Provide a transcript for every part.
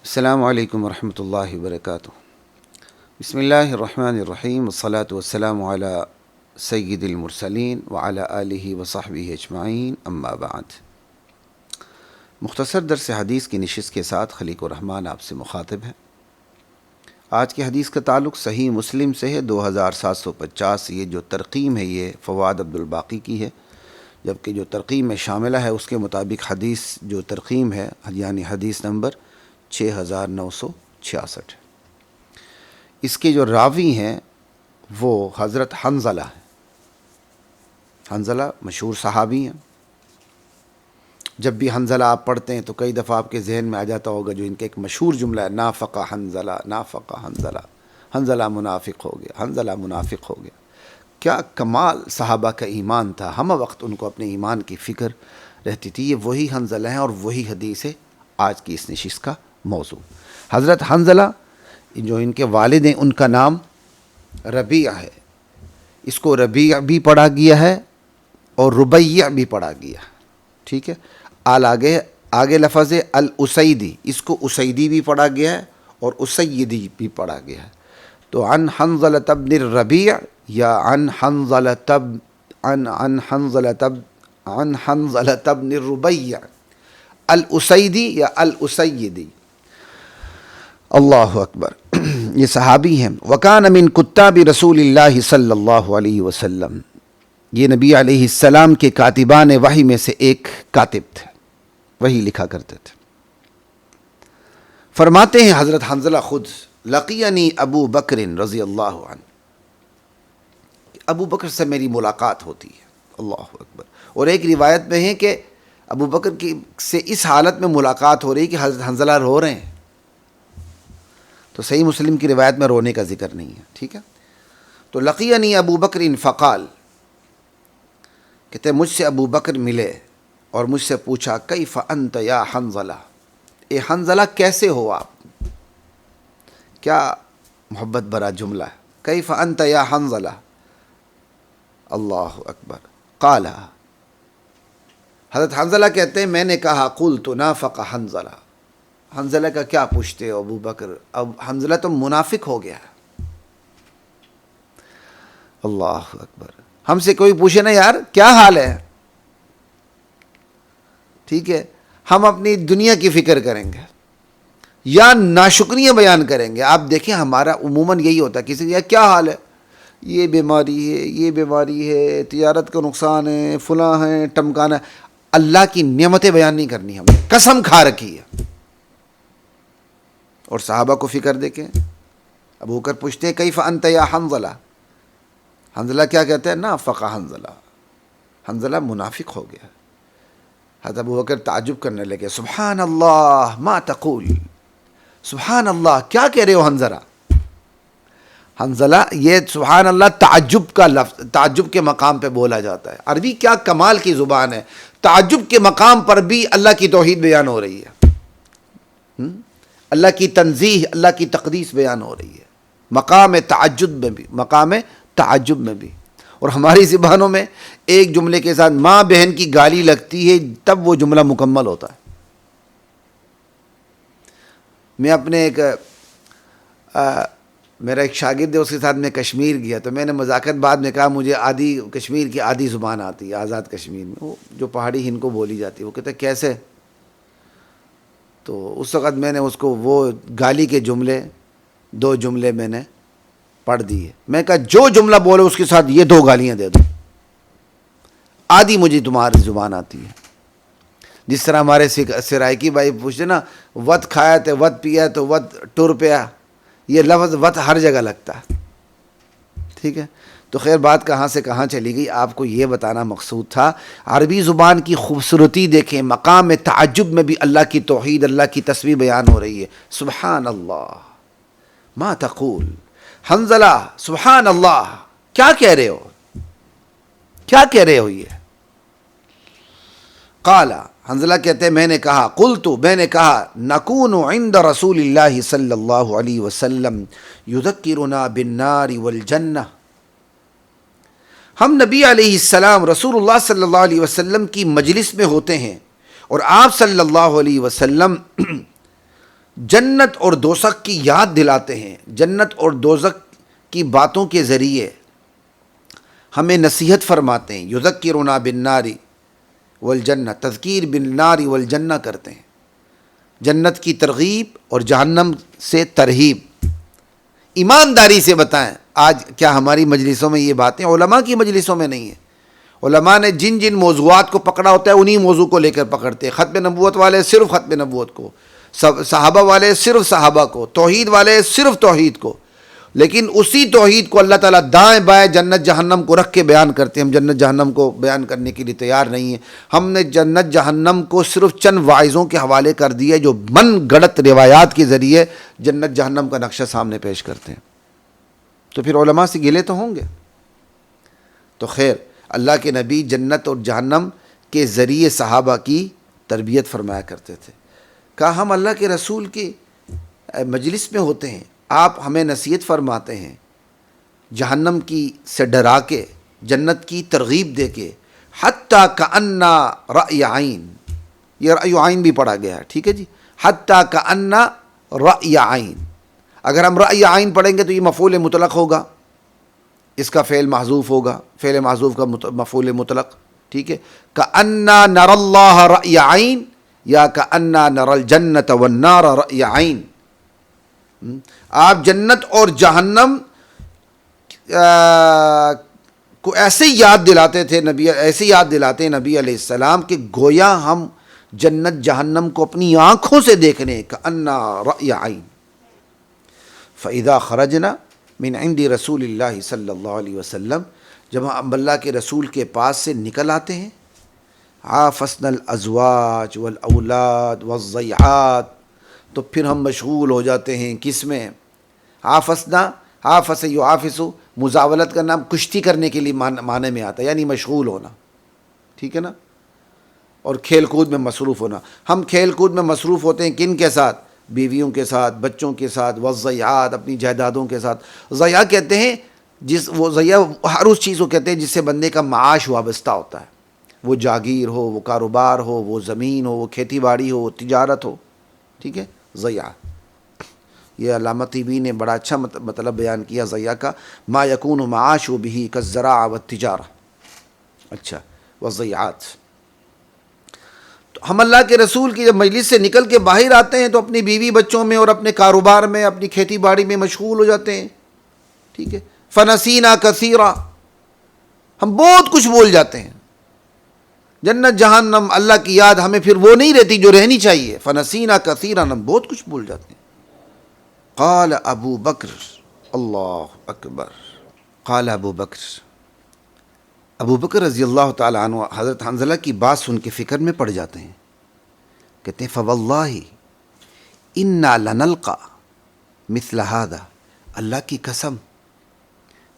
السلام علیکم ورحمۃ اللہ وبرکاتہ۔ بسم اللہ الرحمن الرحیم، والصلاة والسلام علی سید المرسلین وعلی آلہ وصحبہ اجمعین، اما بعد۔ مختصر درس حدیث کی نشست کے ساتھ خلیق الرحمن آپ سے مخاطب ہے۔ آج کی حدیث کا تعلق صحیح مسلم سے ہے، 2750۔ یہ جو ترقیم ہے یہ فواد عبد الباقی کی ہے، جبکہ جو ترقیم میں شاملہ ہے اس کے مطابق حدیث جو ترقیم ہے یعنی حدیث نمبر 6966۔ اس کے جو راوی ہیں وہ حضرت حنظلہ ہیں۔ حنظلہ مشہور صحابی ہیں۔ جب بھی حنظلہ آپ پڑھتے ہیں تو کئی دفعہ آپ کے ذہن میں آ جاتا ہوگا جو ان کا ایک مشہور جملہ ہے، نافق حنظلہ، نافق حنظلہ، حنظلہ منافق ہو گیا، حنظلہ منافق ہو گیا۔ کیا کمال صحابہ کا ایمان تھا، ہم وقت ان کو اپنے ایمان کی فکر رہتی تھی۔ یہ وہی حنظلہ ہیں اور وہی حدیث ہے آج کی اس نشست کا موضوع۔ حضرت حنظلہ جو ان کے والد ہیں ان کا نام ربیع ہے۔ اس کو ربیع بھی پڑھا گیا ہے اور ربیع بھی پڑھا گیا ہے، ٹھیک ہے۔ آگے لفظ ہے الاسیدی، اس کو اسیدی بھی پڑھا گیا ہے اور اسیدی بھی پڑھا گیا ہے۔ تو عن حنظلہ بن الربیع یا عن حنظلہ بن الربیع، الاسیدی یا الاسیدی۔ اللہ اکبر۔ یہ صحابی ہیں۔ وکان من کتاب رسول اللہ صلی اللہ علیہ وسلم، یہ نبی علیہ السلام کے کاتبان وحی میں سے ایک کاتب تھے، وہی لکھا کرتے تھے۔ فرماتے ہیں حضرت حنظلہ خود، لقینی ابو بکر رضی اللہ عنہ، ابو بکر سے میری ملاقات ہوتی ہے۔ اللہ اکبر۔ اور ایک روایت میں ہے کہ ابو بکر سے اس حالت میں ملاقات ہو رہی کہ حضرت حنظلہ رو رہے ہیں، تو صحیح مسلم کی روایت میں رونے کا ذکر نہیں ہے، ٹھیک ہے۔ تو لقینی ابو بکر فقال، کہتے ہیں مجھ سے ابو بکر ملے اور مجھ سے پوچھا کیف انت یا حنظلہ، اے حنظلہ کیسے ہو آپ؟ کیا محبت بھرا جملہ ہے، کیف انت یا حنظلہ۔ اللہ اکبر۔ قال، حضرت حنظلہ کہتے ہیں میں نے کہا قلت نافق حنظلہ، حنظلہ کا کیا پوچھتے ہو ابو بکر، اب حنظلہ تو منافق ہو گیا ہے۔ اللہ اکبر۔ ہم سے کوئی پوچھے نا یار کیا حال ہے، ٹھیک ہے، ہم اپنی دنیا کی فکر کریں گے یا ناشکریاں بیان کریں گے۔ آپ دیکھیں ہمارا عموماً یہی ہوتا ہے، کسی کا کیا حال ہے، یہ بیماری ہے، یہ بیماری ہے، تجارت کا نقصان ہے، فلاں ہے، ٹمکانا ہے۔ اللہ کی نعمتیں بیان نہیں کرنی، ہم نے قسم کھا رکھی ہے۔ اور صحابہ کو فکر دیکھیں، ابو بکر پوچھتے ہیں کیف انت یا حنظلہ، حنظلہ کیا کہتے ہیں، نافق حنظلہ، حنظلہ منافق ہو گیا۔ حضرت ابو بکر تعجب کرنے لگے، سبحان اللہ ما تقول، سبحان اللہ کیا کہہ رہے ہو حنظلہ۔ حنظلہ، یہ سبحان اللہ تعجب کا لفظ، تعجب کے مقام پہ بولا جاتا ہے۔ عربی کیا کمال کی زبان ہے، تعجب کے مقام پر بھی اللہ کی توحید بیان ہو رہی ہے، اللہ کی تنزیہ، اللہ کی تقدیس بیان ہو رہی ہے، مقام تعجب میں بھی، مقام تعجب میں بھی۔ اور ہماری زبانوں میں ایک جملے کے ساتھ ماں بہن کی گالی لگتی ہے تب وہ جملہ مکمل ہوتا ہے۔ میں اپنے میرا ایک شاگرد ہے، اس کے ساتھ میں کشمیر گیا تو میں نے مذاکرت بعد میں کہا مجھے کشمیر کی آدھی زبان آتی ہے، آزاد کشمیر میں وہ جو پہاڑی ہند کو بولی جاتی ہے۔ وہ کہتے کیسے؟ تو اس وقت میں نے اس کو وہ گالی کے جملے 2 جملے میں نے پڑھ دیے۔ میں کہا جو جملہ بولے اس کے ساتھ یہ 2 گالیاں دے دو، آدھی مجھے تمہاری زبان آتی ہے۔ جس طرح ہمارے سرائکی بھائی پوچھتے نا، وت کھایا تو وت پیا تو وت ٹر پیا، یہ لفظ وت ہر جگہ لگتا ہے، ٹھیک ہے۔ تو خیر بات کہاں سے کہاں چلی گئی، آپ کو یہ بتانا مقصود تھا۔ عربی زبان کی خوبصورتی دیکھیں، مقام تعجب میں بھی اللہ کی توحید، اللہ کی تسبیح بیان ہو رہی ہے۔ سبحان اللہ ما تقول، حنظلہ سبحان اللہ کیا کہہ رہے ہو، کیا کہہ رہے ہو یہ۔ قال، حنظلہ کہتے ہیں میں نے کہا قلت، میں نے کہا نکون عند رسول اللہ صلی اللہ علیہ وسلم یذکرنا بالنار والجنہ، ہم نبی علیہ السلام رسول اللہ صلی اللہ علیہ وسلم کی مجلس میں ہوتے ہیں اور آپ صلی اللہ علیہ وسلم جنت اور دوزخ کی یاد دلاتے ہیں، جنت اور دوزخ کی باتوں کے ذریعے ہمیں نصیحت فرماتے ہیں. یذکرنا بالنار والجنہ، تذکیر بالنار والجنہ کرتے ہیں، جنت کی ترغیب اور جہنم سے ترہیب. ایمانداری سے بتائیں، آج کیا ہماری مجلسوں میں یہ باتیں؟ علماء کی مجلسوں میں نہیں ہیں. علماء نے جن جن موضوعات کو پکڑا ہوتا ہے انہی موضوع کو لے کر پکڑتے ہیں. ختم نبوت والے صرف ختم نبوت کو، صحابہ والے صرف صحابہ کو، توحید والے صرف توحید کو. لیکن اسی توحید کو اللہ تعالیٰ دائیں بائیں جنت جہنم کو رکھ کے بیان کرتے ہیں. ہم جنت جہنم کو بیان کرنے کے لیے تیار نہیں ہیں. ہم نے جنت جہنم کو صرف چند واعظوں کے حوالے کر دیا جو من گڑت روایات کے ذریعے جنت جہنم کا نقشہ سامنے پیش کرتے ہیں. تو پھر علماء سے گلے تو ہوں گے. تو خیر، اللہ کے نبی جنت اور جہنم کے ذریعے صحابہ کی تربیت فرمایا کرتے تھے. کہا ہم اللہ کے رسول کی مجلس میں ہوتے ہیں، آپ ہمیں نصیحت فرماتے ہیں جہنم کی سے ڈرا کے، جنت کی ترغیب دے کے. حتیٰ کأنہ رأی عین، یہ رأی عین بھی پڑھا گیا ہے، ٹھیک ہے جی. حتیٰ کأنہ رأی عین، اگر ہم رأی عین پڑھیں گے تو یہ مفعول مطلق ہوگا، اس کا فعل محذوف ہوگا، فعل محذوف کا مفعول مطلق، ٹھیک ہے. کأنہ نری اللہ رأی عین یا کأنہ نری الجنۃ والنار رأی عین. آپ جنت اور جہنم کو ایسے یاد دلاتے تھے ایسے یاد دلاتے ہیں نبی علیہ السلام کہ گویا ہم جنت جہنم کو اپنی آنکھوں سے دیکھ رہے ہیں. کأنہ رأی عین. فإذا خرجنا من عند رسول اللہ صلی اللہ علیہ وسلم، جب ہم اللہ کے رسول کے پاس سے نکل آتے ہیں، عافسنا الازواج والاولاد والضیعات، تو پھر ہم مشغول ہو جاتے ہیں کس میں؟ عافسنا، عافس یعافسو، مزاولت کا نام کشتی کرنے کے لیے معنی میں آتا ہے، یعنی مشغول ہونا، ٹھیک ہے نا. اور کھیل کود میں مصروف ہونا. ہم کھیل کود میں مصروف ہوتے ہیں کن کے ساتھ؟ بیویوں کے ساتھ، بچوں کے ساتھ، والضیعات، اپنی جائیدادوں کے ساتھ. ضیاع کہتے ہیں وہ ضیاع ہر اس چیز کو کہتے ہیں جس سے بندے کا معاش وابستہ ہوتا ہے. وہ جاگیر ہو، وہ کاروبار ہو، وہ زمین ہو، وہ کھیتی باڑی ہو، وہ تجارت ہو، ٹھیک ہے. ضیاع، یہ علامہ طیبی نے بڑا اچھا مطلب بیان کیا ضیاع کا. ما یکون معاش بہ کالزراع والتجارہ. اچھا، والضیعات. تو ہم اللہ کے رسول کی جب مجلس سے نکل کے باہر آتے ہیں تو اپنی بیوی بچوں میں اور اپنے کاروبار میں، اپنی کھیتی باڑی میں مشغول ہو جاتے ہیں، ٹھیک ہے. فنسینا کثیرا، ہم بہت کچھ بھول جاتے ہیں. جنت جہنم اللہ کی یاد ہمیں پھر وہ نہیں رہتی جو رہنی چاہیے. فنسینا کثیرا، ہم بہت کچھ بھول جاتے ہیں. قال ابو بکر، اللہ اکبر. قال ابو بکر، ابو بکر رضی اللہ تعالی عنہ حضرت حنظلہ کی بات سن کے فکر میں پڑ جاتے ہیں. کہتے ہیں فواللہ انا لنلقى مثل هذا، اللہ کی قسم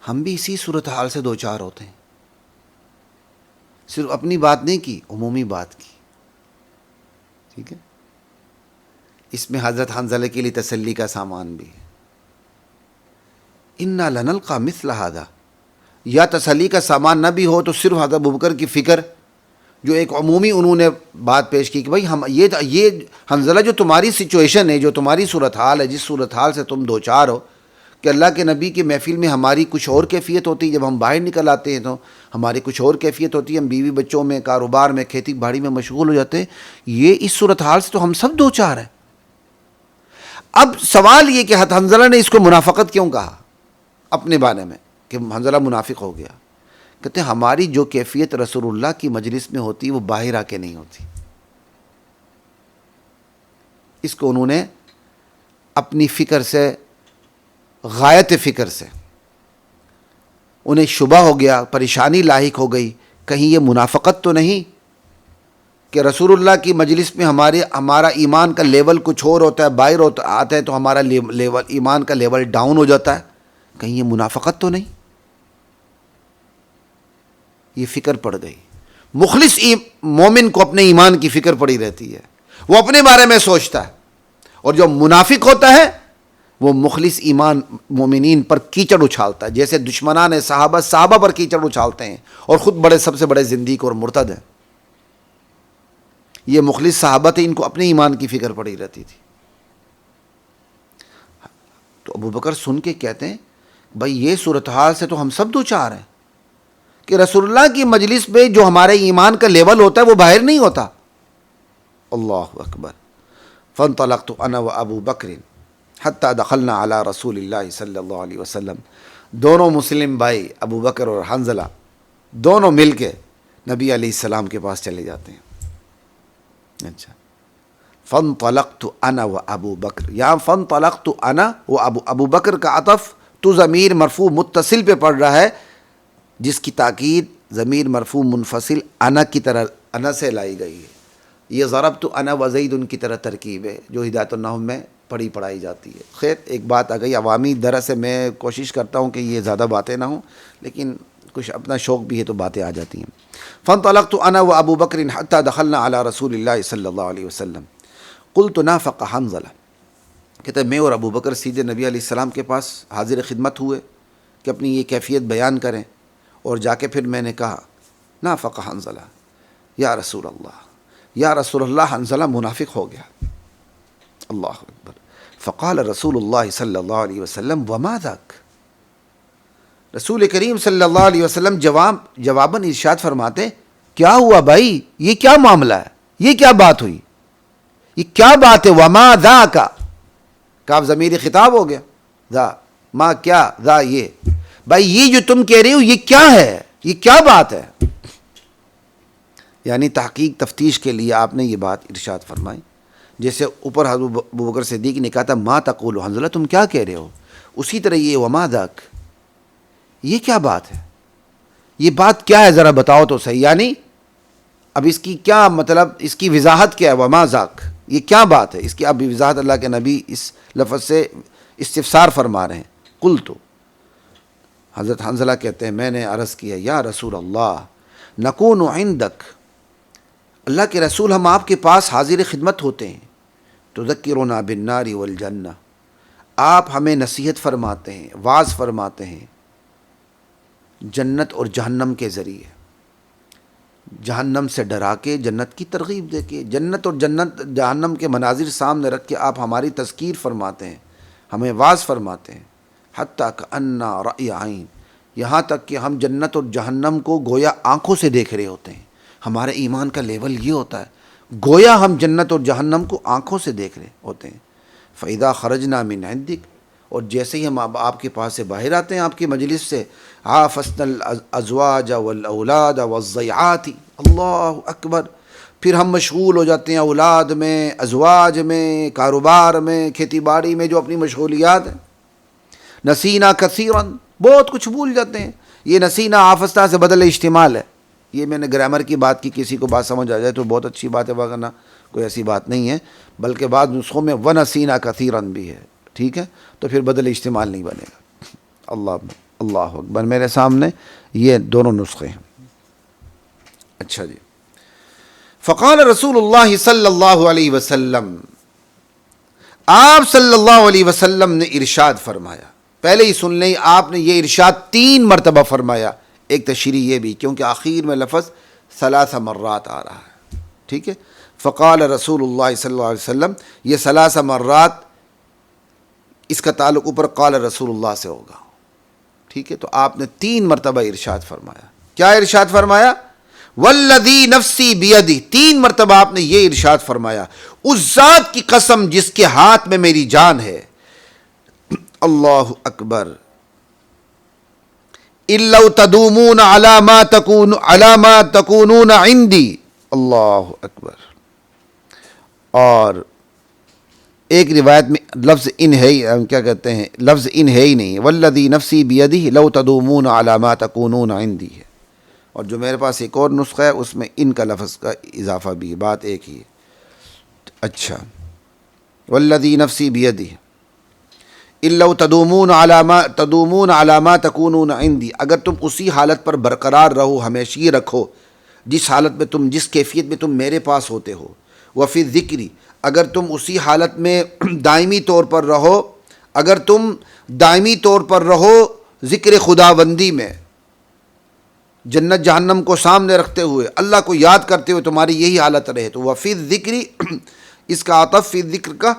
ہم بھی اسی صورتحال سے دوچار ہوتے ہیں. صرف اپنی بات نہیں کی، عمومی بات کی، ٹھیک ہے. اس میں حضرت حنظلہ کے لیے تسلی کا سامان بھی ہے. انا لنلقى مثل هذا، یا تسلی کا سامان نہ بھی ہو تو صرف حضرت ابوبکر کی فکر جو ایک عمومی انہوں نے بات پیش کی کہ بھائی ہم یہ حنظلہ جو تمہاری سچویشن ہے، جو تمہاری صورتحال ہے، جس صورتحال سے تم دوچار ہو، کہ اللہ کے نبی کی محفل میں ہماری کچھ اور کیفیت ہوتی ہے، جب ہم باہر نکل آتے ہیں تو ہماری کچھ اور کیفیت ہوتی ہے، ہم بیوی بچوں میں، کاروبار میں، کھیتی باڑی میں مشغول ہو جاتے ہیں. یہ اس صورتحال سے تو ہم سب دوچار ہیں. اب سوال یہ کہ حنظلہ نے اس کو منافقت کیوں کہا اپنے بارے میں کہ حنظلہ منافق ہو گیا؟ کہتے ہیں ہماری جو کیفیت رسول اللہ کی مجلس میں ہوتی وہ باہر آ کے نہیں ہوتی. اس کو انہوں نے اپنی فکر سے، غایت فکر سے انہیں شبہ ہو گیا، پریشانی لاحق ہو گئی، کہیں یہ منافقت تو نہیں کہ رسول اللہ کی مجلس میں ہمارا ایمان کا لیول کچھ اور ہوتا ہے، باہر آتا ہے تو ہمارا لیول ایمان کا لیول ڈاؤن ہو جاتا ہے، کہیں یہ منافقت تو نہیں؟ یہ فکر پڑ گئی. مخلص مومن کو اپنے ایمان کی فکر پڑی رہتی ہے، وہ اپنے بارے میں سوچتا ہے. اور جو منافق ہوتا ہے وہ مخلص ایمان مومنین پر کیچڑ اچھالتا ہے، جیسے دشمنان صحابہ پر کیچڑ اچھالتے ہیں اور خود سب سے بڑے زندیق اور مرتد ہیں. یہ مخلص صحابہ تھے، ان کو اپنے ایمان کی فکر پڑی رہتی تھی. تو ابو بکر سن کے کہتے ہیں بھائی یہ صورتحال سے تو ہم سب دو چار ہیں کہ رسول اللہ کی مجلس میں جو ہمارے ایمان کا لیول ہوتا ہے وہ باہر نہیں ہوتا. اللہ اکبر. فانطلقت انا وابو بکر حتی دخلنا علی رسول اللہ صلی اللہ علیہ وسلم. دونوں مسلم بھائی ابو بکر اور حنظلہ دونوں مل کے نبی علیہ السلام کے پاس چلے جاتے ہیں. اچھا فانطلقت انا وابو بکر، یہاں فانطلقت انا ابو بکر کا عطف تو ضمیر مرفوع متصل پہ پڑ رہا ہے، جس کی تاکید ضمیر مرفوع منفصل انا کی طرح انا سے لائی گئی ہے. یہ ضربت انا وزید کی طرح ترکیب ہے جو ہدایت النحو میں پڑھائی جاتی ہے. خیر ایک بات آ گئی عوامی درس سے، میں کوشش کرتا ہوں کہ یہ زیادہ باتیں نہ ہوں، لیکن کچھ اپنا شوق بھی ہے تو باتیں آ جاتی ہیں. فانطلقت انا وابو بکر حتى دخلنا على رسول اللہ صلی اللہ علیہ وسلم قلت نافق حنظلہ. کہتے ہیں میں اور ابو بکر سیدھے نبی علیہ السلام کے پاس حاضر خدمت ہوئے کہ اپنی یہ کیفیت بیان کریں، اور جا کے پھر میں نے کہا نافق حنظلہ، یا رسول اللہ حنظلہ منافق ہو گیا. اللہ اکبر. فقال رسول اللہ صلی اللہ علیہ وسلم وما ذاک. رسول کریم صلی اللہ علیہ وسلم جواباً ارشاد فرماتے کیا ہوا بھائی، یہ کیا معاملہ ہے، یہ کیا بات ہوئی، یہ کیا بات ہے. وما ذاک، کاف ضمیر خطاب ہو گیا. ذا ما کیا، ذا یہ. بھائی یہ جو تم کہہ رہے ہو یہ کیا ہے، یہ کیا بات ہے. یعنی تحقیق تفتیش کے لیے آپ نے یہ بات ارشاد فرمائی. جیسے اوپر حضرت ابو بکر صدیق نے کہا تھا ما تقول حنظلہ، تم کیا کہہ رہے ہو، اسی طرح یہ وما ذاک، یہ کیا بات ہے، یہ بات کیا ہے ذرا بتاؤ تو صحیح. یعنی اب اس کی کیا مطلب، اس کی وضاحت کیا ہے. وما ذاک یہ کیا بات ہے، اس کی اب وضاحت اللہ کے نبی اس لفظ سے استفسار فرما رہے ہیں. قلت، حضرت حنظلہ کہتے ہیں میں نے عرض کیا یا رسول اللہ نکون عندک، اللہ کے رسول ہم آپ کے پاس حاضر خدمت ہوتے ہیں. تذکرنا بالنار والجنہ، آپ ہمیں نصیحت فرماتے ہیں، واعظ فرماتے ہیں جنت اور جہنم کے ذریعے، جہنم سے ڈرا کے جنت کی ترغیب دے کے، جنت اور جہنم کے مناظر سامنے رکھ کے آپ ہماری تذکیر فرماتے ہیں، ہمیں واعظ فرماتے ہیں. حتیٰ کأننا رأی عین، یہاں تک کہ ہم جنت اور جہنم کو گویا آنکھوں سے دیکھ رہے ہوتے ہیں. ہمارے ایمان کا لیول یہ ہوتا ہے گویا ہم جنت اور جہنم کو آنکھوں سے دیکھ رہے ہوتے ہیں. فَإِذَا خَرَجْنَا مِنْ عِنْدِكَ، اور جیسے ہی ہم آپ کے پاس سے باہر آتے ہیں آپ کی مجلس سے، عَافَسْنَا الْأَزْوَاجَ وَالْأَوْلَادَ وَالضَّيْعَاتِ. اللہ اکبر. پھر ہم مشغول ہو جاتے ہیں اولاد میں، ازواج میں، کاروبار میں، کھیتی باڑی میں جو اپنی مشغولیات ہیں. نسینا کثیراً، بہت کچھ بھول جاتے ہیں. یہ نسینا آفستہ سے بدل اجتمال ہے. یہ میں نے گرامر کی بات کی، کسی کو بات سمجھ آ جائے تو بہت اچھی بات ہے، ورنہ کوئی ایسی بات نہیں ہے. بلکہ بعض نسخوں میں ونسینا کثیراً بھی ہے، ٹھیک ہے، تو پھر بدل اجتمال نہیں بنے گا. اللہ اکبر. میرے سامنے یہ دونوں نسخے ہیں. اچھا جی. فقال رسول اللہ صلی اللہ علیہ وسلم، آپ صلی اللہ علیہ وسلم نے ارشاد فرمایا. پہلے ہی سن لیں، آپ نے یہ ارشاد 3 مرتبہ فرمایا. ایک تشریح یہ بھی کیونکہ آخر میں لفظ 3 مرات آ رہا ہے، ٹھیک ہے. فقال رسول اللہ صلی اللہ علیہ وسلم، یہ 3 مرات اس کا تعلق اوپر قال رسول اللہ سے ہوگا، ٹھیک ہے. تو آپ نے 3 مرتبہ ارشاد فرمایا. کیا ارشاد فرمایا؟ والذی نفسی بیدی. 3 مرتبہ آپ نے یہ ارشاد فرمایا، اس ذات کی قسم جس کے ہاتھ میں میری جان ہے. اللہ اکبر. الا تدومون علی ما تکونون عندی. اللہ اکبر. اور ایک روایت میں لفظ ان ہے، کیا کہتے ہیں، لفظ ان ہے ہی نہیں، والذی نفسی بیدی لو تدومون علی ما تکونون عندی ہے. اور جو میرے پاس ایک اور نسخہ ہے اس میں ان کا لفظ کا اضافہ بھی ہے، بات ایک ہی ہے. اچھا. والذی نفسی بیدی الا تدومون علی ما تکونون عندی. اگر تم اسی حالت پر برقرار رہو، ہمیشہ رکھو جس حالت میں تم، جس کیفیت میں تم میرے پاس ہوتے ہو. وفی ذکری، اگر تم اسی حالت میں دائمی طور پر رہو، اگر تم دائمی طور پر رہو ذکر خداوندی میں، جنت جہنم کو سامنے رکھتے ہوئے، اللہ کو یاد کرتے ہوئے تمہاری یہی حالت رہے، تو وفی ذکری اس کا عطف فی ذکر کا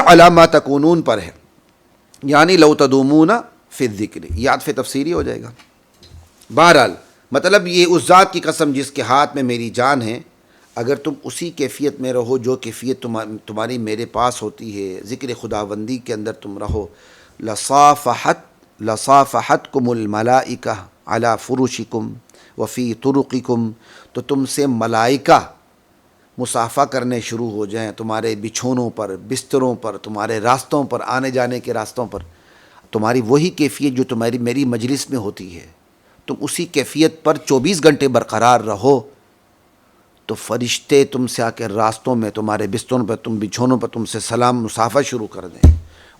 علی ما تکونون پر ہے. یعنی لو تدومون فی الذکر، یہ عطف تفسیری ہو جائے گا۔ بہرحال مطلب یہ اس ذات کی قسم جس کے ہاتھ میں میری جان ہے، اگر تم اسی کیفیت میں رہو جو کیفیت تمہاری میرے پاس ہوتی ہے، ذکر خداوندی کے اندر تم رہو، لصافحتکم الملائکہ علی فروشکم وفی طرقکم، تو تم سے ملائکہ مصافحہ کرنے شروع ہو جائیں تمہارے بچھونوں پر، بستروں پر، تمہارے راستوں پر، آنے جانے کے راستوں پر۔ تمہاری وہی کیفیت جو تمہاری میری مجلس میں ہوتی ہے، تم اسی کیفیت پر 24 گھنٹے برقرار رہو تو فرشتے تم سے آ کے راستوں میں، تمہارے بستروں پر، تم بچھونوں پر تم سے سلام مصافحہ شروع کر دیں۔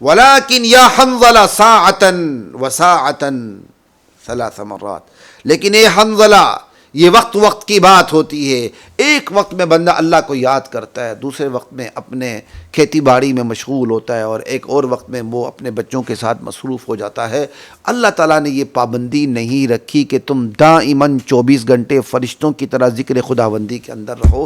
وَلَكِنْ يَا حَنْظَلَةَ سَاعَةً وَسَاعَةً 3 مرات، لیکن اے حنظلہ، یہ وقت وقت کی بات ہوتی ہے۔ ایک وقت میں بندہ اللہ کو یاد کرتا ہے، دوسرے وقت میں اپنے کھیتی باڑی میں مشغول ہوتا ہے، اور ایک اور وقت میں وہ اپنے بچوں کے ساتھ مصروف ہو جاتا ہے۔ اللہ تعالیٰ نے یہ پابندی نہیں رکھی کہ تم دائماً 24 گھنٹے فرشتوں کی طرح ذکر خداوندی کے اندر رہو۔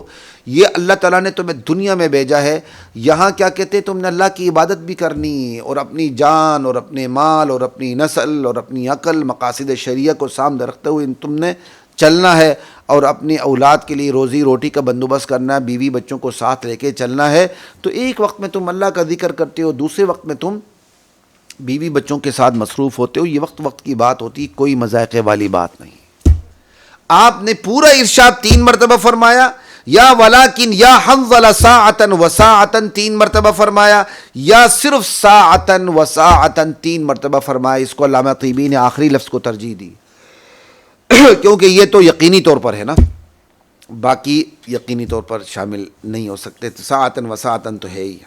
یہ اللہ تعالیٰ نے تمہیں دنیا میں بھیجا ہے، یہاں کیا کہتے ہیں، تم نے اللہ کی عبادت بھی کرنی، اور اپنی جان اور اپنے مال اور اپنی نسل اور اپنی عقل، مقاصد شریعہ کو سامنے رکھتے ہوئے تم نے چلنا ہے، اور اپنی اولاد کے لیے روزی روٹی کا بندوبست کرنا ہے، بیوی بچوں کو ساتھ لے کے چلنا ہے۔ تو ایک وقت میں تم اللہ کا ذکر کرتے ہو، دوسرے وقت میں تم بیوی بچوں کے ساتھ مصروف ہوتے ہو۔ یہ وقت وقت کی بات ہوتی، کوئی مذائقے والی بات نہیں۔ آپ نے پورا ارشاد 3 مرتبہ فرمایا، یا ولیکن یا حنظلہ ساعتن وساعتن 3 مرتبہ فرمایا، یا صرف ساعتن وساعتن 3 مرتبہ فرمایا۔ اس کو علامہ طیبی نے آخری لفظ کو ترجیح دی کیونکہ یہ تو یقینی طور پر ہے نا، باقی یقینی طور پر شامل نہیں ہو سکتے، ساعتن وساعتن تو ہے ہی۔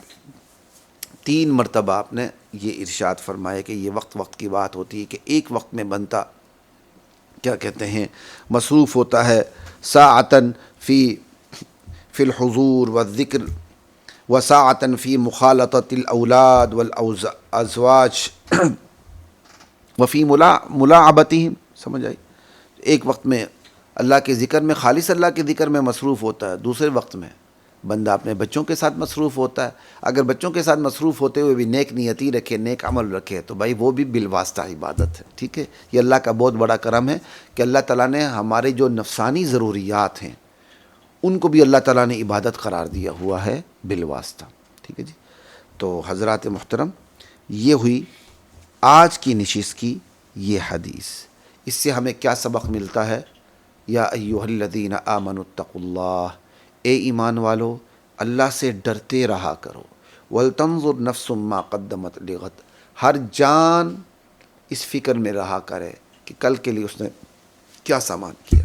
3 مرتبہ آپ نے یہ ارشاد فرمایا کہ یہ وقت وقت کی بات ہوتی ہے کہ ایک وقت میں بنتا کیا کہتے ہیں مصروف ہوتا ہے، ساعتن فی الحضور والذکر وساعتن فی مخالطۃ الاولاد والازواج وفی ملاعبتہم، سمجھ آئی؟ ایک وقت میں اللہ کے ذکر میں، خالص اللہ کے ذکر میں مصروف ہوتا ہے، دوسرے وقت میں بندہ اپنے بچوں کے ساتھ مصروف ہوتا ہے۔ اگر بچوں کے ساتھ مصروف ہوتے ہوئے بھی نیک نیتی رکھے، نیک عمل رکھے، تو بھائی وہ بھی بالواسطہ عبادت ہے، ٹھیک ہے؟ یہ اللہ کا بہت بڑا کرم ہے کہ اللہ تعالیٰ نے ہمارے جو نفسانی ضروریات ہیں ان کو بھی اللہ تعالیٰ نے عبادت قرار دیا ہوا ہے بالواسطہ، ٹھیک ہے جی؟ تو حضرات محترم، یہ ہوئی آج کی نشست کی یہ حدیث۔ اس سے ہمیں کیا سبق ملتا ہے؟ یا ایھا الذین آمنوا اتقوا اللہ، اے ایمان والو اللہ سے ڈرتے رہا کرو، ولتنظر نفس ما قدمت لغد، ہر جان اس فکر میں رہا کرے کہ کل کے لیے اس نے کیا سامان کیا۔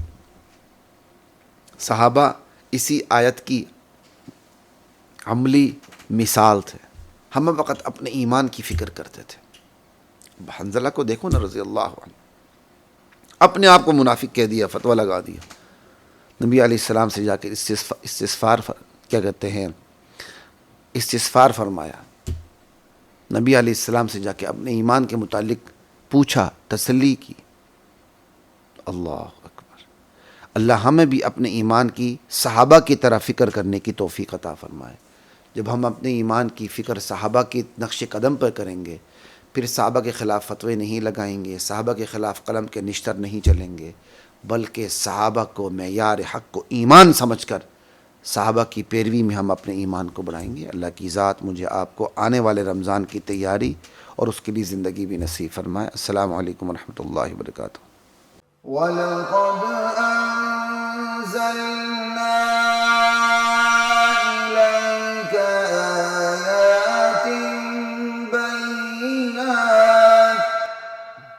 صحابہ اسی آیت کی عملی مثال تھے، ہم وقت اپنے ایمان کی فکر کرتے تھے۔ حنظلہ کو دیکھو نا رضی اللہ عنہ، اپنے آپ کو منافق کہہ دیا، فتویٰ لگا دیا، نبی علیہ السلام سے جا کے استغفار فرمایا، نبی علیہ السلام سے جا کے اپنے ایمان کے متعلق پوچھا، تسلی کی۔ اللہ اکبر، اللہ ہمیں بھی اپنے ایمان کی صحابہ کی طرح فکر کرنے کی توفیق عطا فرمائے۔ جب ہم اپنے ایمان کی فکر صحابہ کے نقش قدم پر کریں گے، پھر صحابہ کے خلاف فتوے نہیں لگائیں گے، صحابہ کے خلاف قلم کے نشتر نہیں چلیں گے، بلکہ صحابہ کو معیار حق کو ایمان سمجھ کر صحابہ کی پیروی میں ہم اپنے ایمان کو بڑھائیں گے۔ اللہ کی ذات مجھے آپ کو آنے والے رمضان کی تیاری اور اس کے لیے زندگی بھی نصیب فرمائے۔ السلام علیکم ورحمۃ اللہ وبرکاتہ۔ وَلَقَدْ أَنزَلْنَا